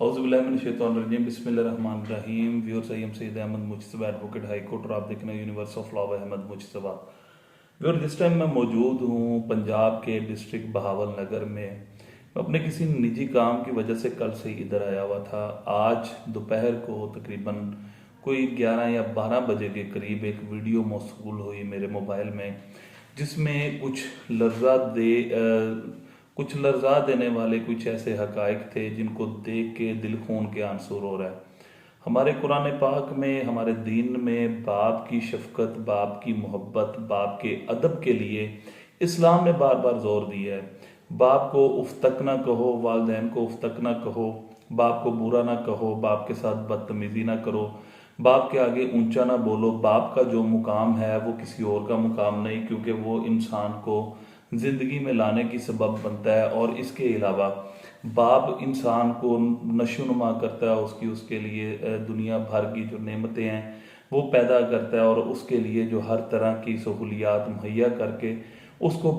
औज़ुबिल्लाहिमिनश्शैतानिर्रजीम बिस्मिल्लाहिर्रहमानिर्रहीम। Viewers, I am Saeed Ahmad Mujtaba, advocate high court, और आप देख रहे हैं universe of law Ahmad Mujtaba. Viewer, जिस टाइम मैं मौजूद हूँ पंजाब के डिस्ट्रिक्ट बहावल नगर में, मैं अपने किसी निजी काम की वजह से कल से इधर आया हुआ था। आज दोपहर को तकरीबन कोई 11 या 12 बजे के करीब एक वीडियो मौसूल हुई मेरे मोबाइल में, जिसमें कुछ लर्जा देने वाले कुछ ऐसे हकायक थे जिनको देख के दिल खून के आंसू रो रहा है। हमारे कुरान पाक में, हमारे दीन में बाप की शफकत, बाप की मोहब्बत, बाप के अदब के लिए इस्लाम ने बार बार जोर दिया है। बाप को उफ तक ना कहो, वालदैन को उफ तक ना कहो, बाप को बुरा ना कहो, बाप के साथ बदतमीजी ना करो, बाप के आगे ऊंचा ना बोलो। बाप का जो मुकाम है वो किसी और का मुकाम नहीं, क्योंकि वो इंसान को जिंदगी में लाने की सबब बनता है। और इसके अलावा बाप इंसान को नशोनुमा करता है, उसके लिए दुनिया भर की जो नेमतें हैं वो पैदा करता है, और उसके लिए जो हर तरह की सहूलियात मुहैया करके उसको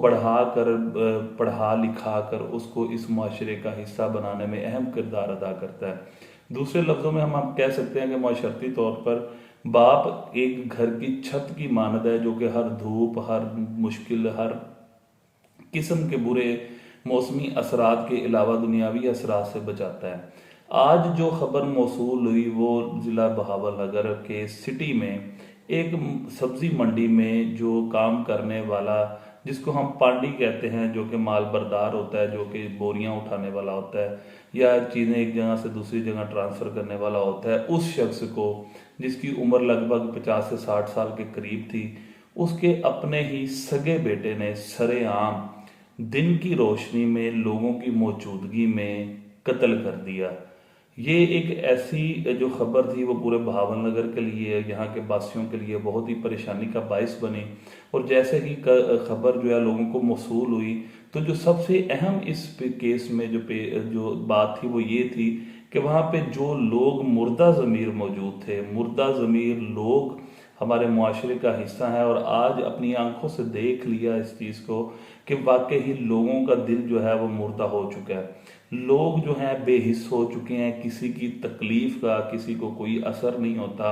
पढ़ा लिखा कर उसको इस माशरे का हिस्सा बनाने में अहम किरदार अदा करता है। दूसरे लफ्ज़ों में हम कह सकते हैं कि माशरती तौर पर बाप एक घर की छत की मानद है, जो कि हर धूप, हर मुश्किल, हर किस्म के बुरे मौसमी असरात के अलावा दुनियावी असरात से बचाता है। आज जो खबर मौसूल हुई वो ज़िला बहावल नगर के सिटी में एक सब्जी मंडी में जो काम करने वाला, जिसको हम पांडी कहते हैं, जो कि माल बरदार होता है, जो कि बोरियां उठाने वाला होता है या चीज़ें एक जगह से दूसरी जगह ट्रांसफ़र करने वाला होता है, उस शख्स को, जिसकी उम्र लगभग 50 से 60 साल के करीब थी, उसके अपने ही सगे बेटे ने सरेआम दिन की रोशनी में लोगों की मौजूदगी में कत्ल कर दिया। ये एक ऐसी जो खबर थी वो पूरे बहावल नगर के लिए, यहाँ के वासियों के लिए बहुत ही परेशानी का बायस बनी। और जैसे ही खबर जो है लोगों को मौसूल हुई, तो जो सबसे अहम इस केस में जो बात थी वो ये थी कि वहाँ पे जो लोग मुर्दा ज़मीर मौजूद थे, मुर्दा ज़मीर लोग हमारे मुआशरे का हिस्सा है, और आज अपनी आंखों से देख लिया इस चीज़ को कि वाकई ही लोगों का दिल जो है वो मुर्दा हो चुका है। लोग जो हैं बेहिस हो चुके हैं, किसी की तकलीफ का किसी को कोई असर नहीं होता,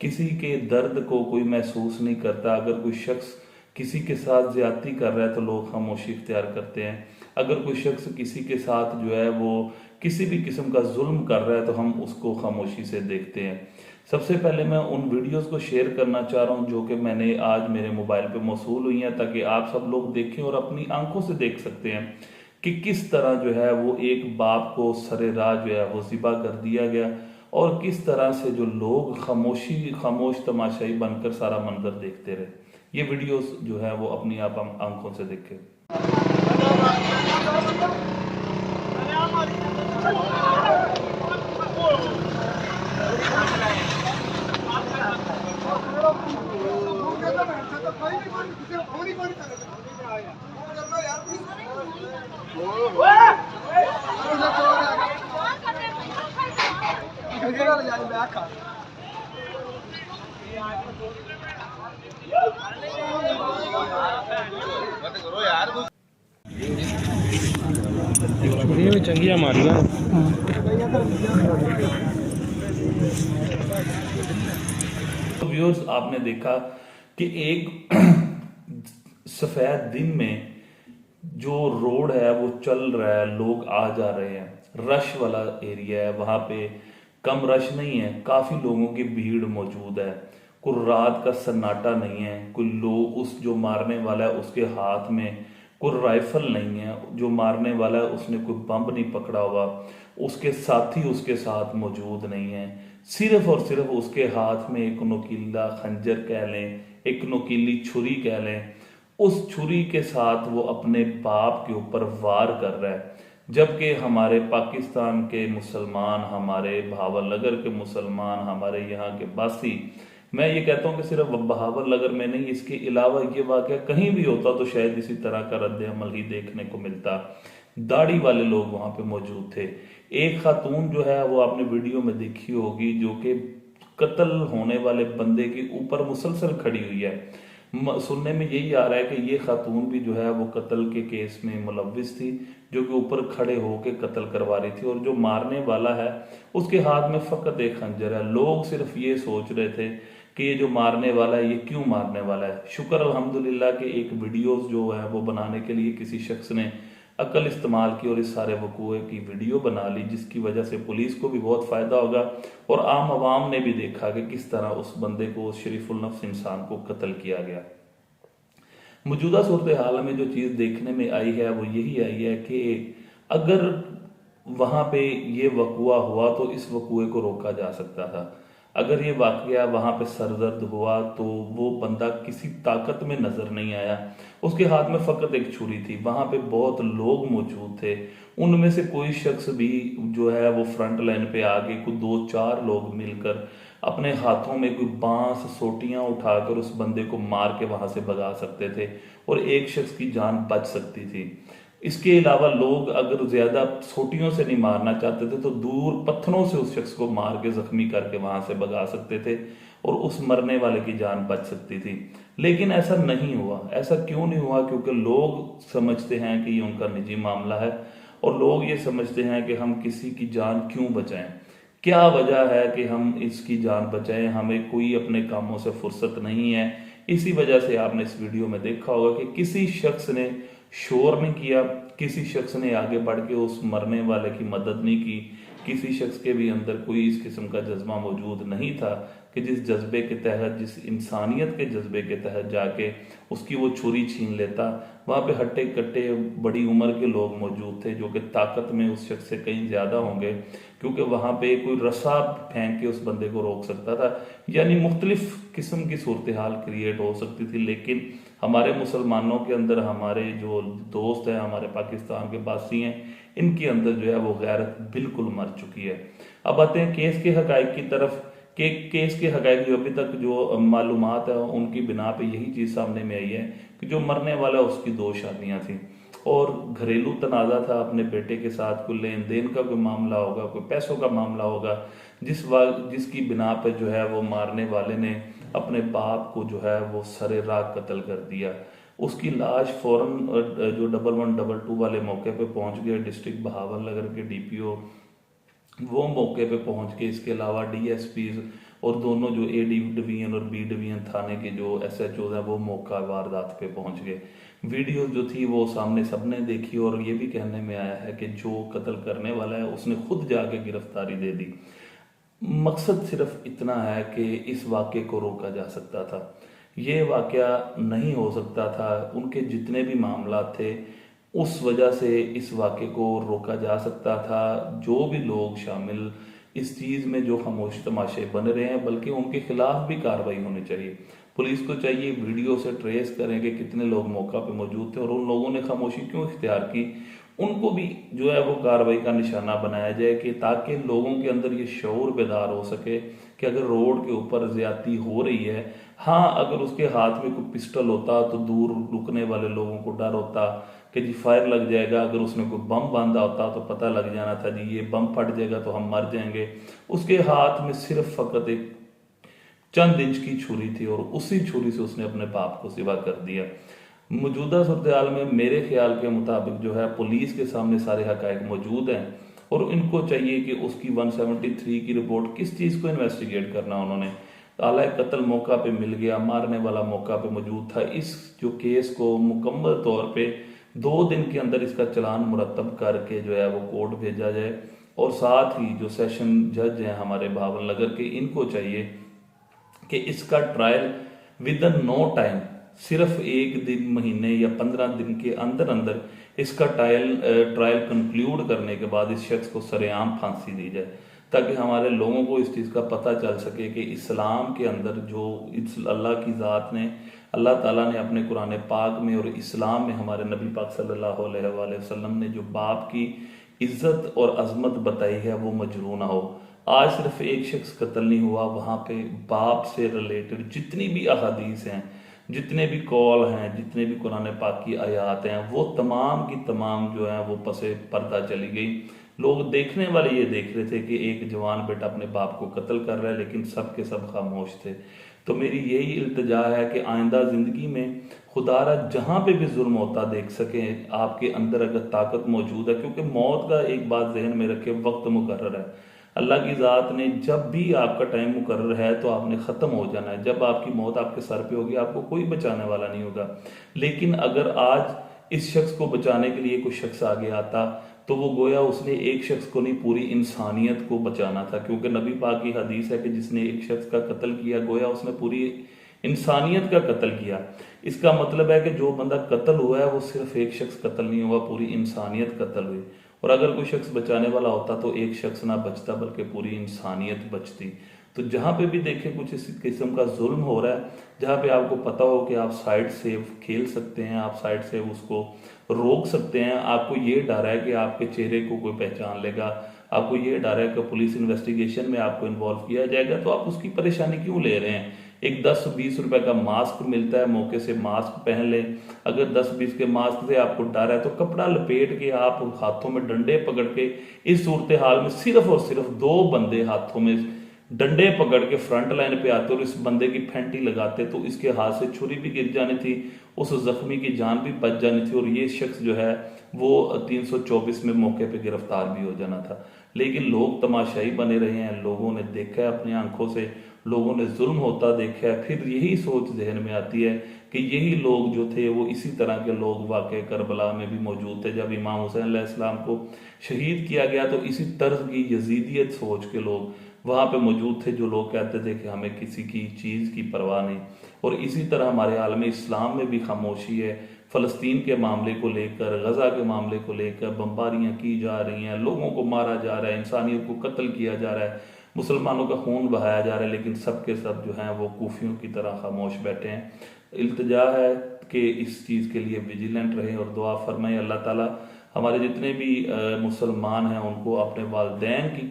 किसी के दर्द को कोई महसूस नहीं करता। अगर कोई शख्स किसी के साथ ज्यादती कर रहा है तो लोग खामोशी इख्तियार करते हैं। अगर कोई शख्स किसी के साथ जो है वो किसी भी किस्म का जुल्म कर रहा है तो हम उसको खामोशी से देखते हैं। सबसे पहले मैं उन वीडियोस को शेयर करना चाह रहा हूं जो कि मैंने आज मेरे मोबाइल पे मौसूल हुई हैं, ताकि आप सब लोग देखें और अपनी आंखों से देख सकते हैं कि किस तरह जो है वो एक बाप को सरे राह जो है वो ज़िबा कर दिया गया, और किस तरह से जो लोग खामोश तमाशाई बनकर सारा मंजर देखते रहे। ये वीडियोस जो है वो अपनी आप आंखों से देखें। चंगी हमारी ना। तो व्यूअर्स, आपने देखा कि एक सफेद दिन में जो रोड है वो चल रहा है, लोग आ जा रहे हैं, रश वाला एरिया है, वहां पे कम रश नहीं है, काफी लोगों की भीड़ मौजूद है। कोई रात का सन्नाटा नहीं है, कोई लोग, उस जो मारने वाला है उसके हाथ में कोई राइफल नहीं है, जो मारने वाला है उसने कोई बम नहीं पकड़ा हुआ, उसके साथी उसके साथ मौजूद नहीं है। सिर्फ और सिर्फ उसके हाथ में एक नोकीला खंजर कह लें, एक नोकीली छुरी कह लें, उस छुरी के साथ वो अपने बाप के ऊपर वार कर रहा है। जबकि हमारे पाकिस्तान के मुसलमान, हमारे बहावल नगर के मुसलमान, हमारे यहाँ के बासी, मैं ये कहता हूँ कि सिर्फ बहावल नगर में नहीं, इसके अलावा ये वाक़या कहीं भी होता तो शायद इसी तरह का रद्द अमल ही देखने को मिलता। दाढ़ी वाले लोग वहां पे मौजूद थे। एक खातून जो है वो आपने वीडियो में देखी होगी, जो कि कत्ल होने वाले बंदे के ऊपर मुसलसल खड़ी हुई है। सुनने में यही आ रहा है कि ये खातून भी जो है वो कत्ल के केस में मुलव्विस थी, जो कि ऊपर खड़े होकर कत्ल करवा रही थी, और जो मारने वाला है उसके हाथ में फकत एक खंजर है। लोग सिर्फ ये सोच रहे थे कि ये जो मारने वाला है ये क्यों मारने वाला है। शुक्र अल्हम्दुलिल्लाह के एक वीडियोस जो है वो बनाने के लिए किसी शख्स ने अकल इस्तेमाल की और इस सारे वकूए की वीडियो बना ली, जिसकी वजह से पुलिस को भी बहुत फ़ायदा होगा और आम आवाम ने भी देखा कि किस तरह उस बंदे को, उस शरीफुल नफ्स इंसान को कत्ल किया गया। मौजूदा सूरत हाल में जो चीज़ देखने में आई है वो यही आई है कि अगर वहाँ पे ये वकूआ हुआ तो इस वकूए को रोका जा सकता था। अगर ये वाकया वहाँ पे सरदर्द हुआ तो वो बंदा किसी ताकत में नज़र नहीं आया, उसके हाथ में फ़कत एक छुरी थी। वहाँ पे बहुत लोग मौजूद थे, उनमें से कोई शख्स भी जो है वो फ्रंट लाइन पे आके कोई 2-4 लोग मिलकर अपने हाथों में कोई बांस सोटियां उठाकर उस बंदे को मार के वहां से भगा सकते थे और एक शख्स की जान बच सकती थी। इसके अलावा लोग अगर ज्यादा सोटियों से नहीं मारना चाहते थे तो दूर पत्थरों से उस शख्स को मार के जख्मी करके वहां से भगा सकते थे और उस मरने वाले की जान बच सकती थी। लेकिन ऐसा नहीं हुआ। ऐसा क्यों नहीं हुआ? क्योंकि लोग समझते हैं कि ये उनका निजी मामला है और लोग ये समझते हैं कि हम किसी की जान क्यों बचाएं। क्या वजह है कि हम इसकी जान बचाएं? हमें कोई अपने कामों से फुर्सत नहीं है। इसी वजह से आपने इस वीडियो में देखा होगा कि किसी शख्स ने शोर नहीं किया, किसी शख्स ने आगे बढ़ के उस मरने वाले की मदद नहीं की, किसी शख्स के भी अंदर कोई इस किस्म का जज्बा मौजूद नहीं था कि जिस जज्बे के तहत, जिस इंसानियत के जज्बे के तहत जाके उसकी वो छुरी छीन लेता। वहाँ पे हट्टे कट्टे बड़ी उम्र के लोग मौजूद थे जो कि ताकत में उस शख्स से कहीं ज़्यादा होंगे, क्योंकि वहाँ पे कोई रस्सा फेंक के उस बंदे को रोक सकता था। यानी मुख्तलिफ किस्म की सूरत हाल क्रिएट हो सकती थी। लेकिन हमारे मुसलमानों के अंदर, हमारे जो दोस्त हैं, हमारे पाकिस्तान के बासी हैं, इनके अंदर जो है वो गैरत बिल्कुल मर चुकी है। अब आते हैं केस के हकायक की तरफ। कि केस के हकायक जो अभी तक जो मालूमात है उनकी बिना पे यही चीज़ सामने में आई है कि जो मरने वाला उसकी 2 शादियां थी और घरेलू तनाज़ा था अपने बेटे के साथ, कोई लेन देन का कोई मामला होगा, कोई पैसों का मामला होगा, जिसकी बिना पे जो है वो मारने वाले ने अपने बाप को जो है वो सरे राग कत्ल कर दिया। उसकी लाश फौरन जो 1122 वाले मौके पे पहुंच गए। डिस्ट्रिक्ट बहावल नगर के डीपीओ वो मौके पे पहुंच के, इसके अलावा डीएसपीज और दोनों जो ए डिवीजन और बी डिवीजन थाने के जो एसएचओ हैं वो मौका वारदात पे पहुंच गए। वीडियो जो थी वो सामने सबने देखी और ये भी कहने में आया है कि जो कत्ल करने वाला है उसने खुद जाके गिरफ्तारी दे दी। मकसद सिर्फ इतना है कि इस वाक़े को रोका जा सकता था। ये वाक़या नहीं हो सकता था। उनके जितने भी मामला थे उस वजह से इस वाक़े को रोका जा सकता था। जो भी लोग शामिल इस चीज़ में जो खामोश तमाशे बन रहे हैं, बल्कि उनके खिलाफ भी कार्रवाई होनी चाहिए। पुलिस को चाहिए वीडियो से ट्रेस करें कि कितने लोग मौका पे मौजूद थे और उन लोगों ने खामोशी क्यों इख्तियार की, उनको भी जो है वो कार्रवाई का निशाना बनाया जाए कि ताकि लोगों के अंदर ये शऊर बेदार हो सके कि अगर रोड के ऊपर ज्यादती हो रही है, हाँ अगर उसके हाथ में कोई पिस्टल होता तो दूर रुकने वाले लोगों को डर होता कि जी फायर लग जाएगा। अगर उसने कोई बम बांधा होता तो पता लग जाना था जी ये बम फट जाएगा तो हम मर जाएंगे। उसके हाथ में सिर्फ फकत एक चंद इंच की छुरी थी और उसी छुरी से उसने अपने बाप को सिवा कर दिया। मौजूदा सूरत हाल में मेरे ख्याल के मुताबिक जो है पुलिस के सामने सारे हकायक मौजूद हैं और इनको चाहिए कि उसकी 173 की रिपोर्ट किस चीज़ को इन्वेस्टिगेट करना। उन्होंने आला कत्ल मौका पे मिल गया, मारने वाला मौका पे मौजूद था। इस जो केस को मुकम्मल तौर पे 2 दिन के अंदर इसका चलान मुरतब करके जो है वो कोर्ट भेजा जाए और साथ ही जो सेशन जज हैं हमारे बहावल नगर के, इनको चाहिए कि इसका trial within no time, सिर्फ 1 दिन, महीने या 15 दिन के अंदर अंदर इसका ट्रायल कंक्लूड करने के बाद इस शख्स को सरेआम फांसी दी जाए, ताकि हमारे लोगों को इस चीज़ का पता चल सके कि इस्लाम के अंदर जो अल्लाह की ज़ात ने, अल्लाह ताला ने अपने कुरान पाक में और इस्लाम में हमारे नबी पाक सल्लल्लाहु अलैहि वसल्लम ने जो बाप की इज्जत और अजमत बताई है वो मजरू ना हो। आज सिर्फ एक शख्स कत्ल नहीं हुआ, वहाँ पे बाप से रिलेटेड जितनी भी अहादीस हैं, जितने भी कॉल हैं, जितने भी कुरान पाक की आयात हैं, वो तमाम की तमाम जो है वो पसे पर्दा चली गई। लोग देखने वाले ये देख रहे थे कि एक जवान बेटा अपने बाप को कत्ल कर रहा है, लेकिन सब के सब खामोश थे। तो मेरी यही इल्तिजा है कि आइंदा ज़िंदगी में खुदारा जहाँ पे भी जुल्म होता देख सकें, आपके अंदर अगर ताकत मौजूद है, क्योंकि मौत का एक बात जहन में रखे, वक्त मुकर्रर है। अल्लाह की ज़ात ने जब भी आपका टाइम मुकर्रर है तो आपने ख़त्म हो जाना है। जब आपकी मौत आपके सर पे होगी, आपको कोई बचाने वाला नहीं होगा। लेकिन अगर आज इस शख्स को बचाने के लिए कोई शख्स आगे आता तो वो गोया उसने एक शख्स को नहीं, पूरी इंसानियत को बचाना था, क्योंकि नबी पाक की हदीस है कि जिसने एक शख्स का कत्ल किया गोया उसने पूरी इंसानियत का कत्ल किया। इसका मतलब है कि जो बंदा कत्ल हुआ है वो सिर्फ एक शख्स कत्ल नहीं हुआ, पूरी इंसानियत कत्ल हुई। और अगर कोई शख्स बचाने वाला होता तो एक शख्स ना बचता बल्कि पूरी इंसानियत बचती। तो जहाँ पे भी देखें कुछ इस किस्म का जुल्म हो रहा है, जहाँ पे आपको पता हो कि आप साइड से खेल सकते हैं, आप साइड से उसको रोक सकते हैं, आपको ये डर है कि आपके चेहरे को कोई पहचान लेगा, आपको ये डर है कि पुलिस इन्वेस्टिगेशन में आपको इन्वॉल्व किया जाएगा, तो आप उसकी परेशानी क्यों ले रहे हैं? एक 10-20 रुपए का मास्क मिलता है, मौके से मास्क पहन लें। अगर 10-20 के मास्क से आपको डर है तो कपड़ा लपेट के आप हाथों में डंडे पकड़ के इस सूरत हाल में सिर्फ और सिर्फ 2 बंदे हाथों में डंडे पकड़ के फ्रंट लाइन पे आते और इस बंदे की फैंटी लगाते तो इसके हाथ से छुरी भी गिर जानी थी, उस जख्मी की जान भी बच जानी थी और ये शख्स जो है वो 324 में मौके पे गिरफ्तार भी हो जाना था। लेकिन लोग तमाशाई बने रहे हैं, लोगों ने देखा है अपनी आंखों से, लोगों ने जुल्म होता देखा है। फिर यही सोच जहन में आती है कि यही लोग जो थे वो इसी तरह के लोग वाकई करबला में भी मौजूद थे। जब इमाम हुसैन अलैहिस्सलाम को शहीद किया गया तो इसी तर्ज की यजीदियत सोच के लोग वहाँ पे मौजूद थे, जो लोग कहते थे कि हमें किसी की चीज़ की परवाह नहीं। और इसी तरह हमारे आलम इस्लाम में भी खामोशी है। फ़लस्तीन के मामले को लेकर, गज़ा के मामले को लेकर बमबारियाँ की जा रही हैं, लोगों को मारा जा रहा है, इंसानियत को कत्ल किया जा रहा है, मुसलमानों का खून बहाया जा रहा है, लेकिन सब के सब जो हैं वो कूफियों की तरह खामोश बैठे हैं। इल्तिजा है कि इस चीज़ के लिए विजिलेंट रहें और दुआ फरमाएं अल्लाह ताला हमारे जितने भी मुसलमान हैं उनको अपने वालिदैन की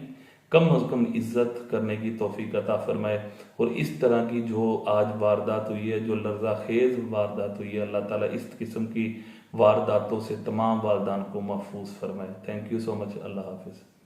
कम अज़ कम इज्जत करने की तौफीक अता फरमाए। और इस तरह की जो आज वारदात हुई है, जो लर्जा खेज वारदात हुई है, अल्लाह ताला इस किस्म की वारदातों से तमाम वालदान को महफूज फरमाए। Thank you so much. Allah हाफिज़।